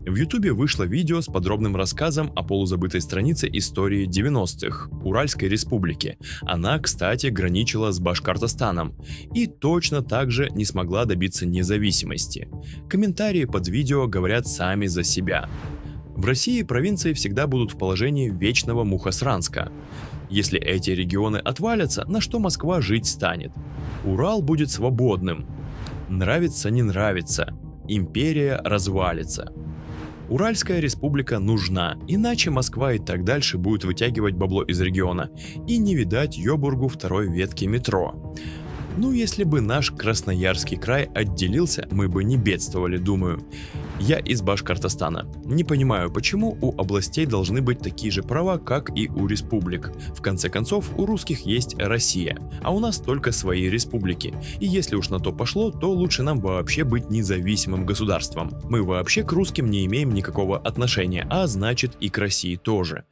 В Ютубе вышло видео с подробным рассказом о полузабытой странице истории 90-х – Уральской республики. Она, кстати, граничила с Башкортостаном и точно так же не смогла добиться независимости. Комментарии под видео говорят сами за себя. В России провинции всегда будут в положении вечного мухосранска. Если эти регионы отвалятся, на что Москва жить станет? Урал будет свободным. Нравится, не нравится. Империя развалится. Уральская республика нужна, иначе Москва и так дальше будет вытягивать бабло из региона, и не видать Йобургу второй ветки метро. Ну, если бы наш Красноярский край отделился, мы бы не бедствовали, думаю. Я из Башкортостана. Не понимаю, почему у областей должны быть такие же права, как и у республик. В конце концов, у русских есть Россия, а у нас только свои республики. И если уж на то пошло, то лучше нам вообще быть независимым государством. Мы вообще к русским не имеем никакого отношения, а значит и к России тоже.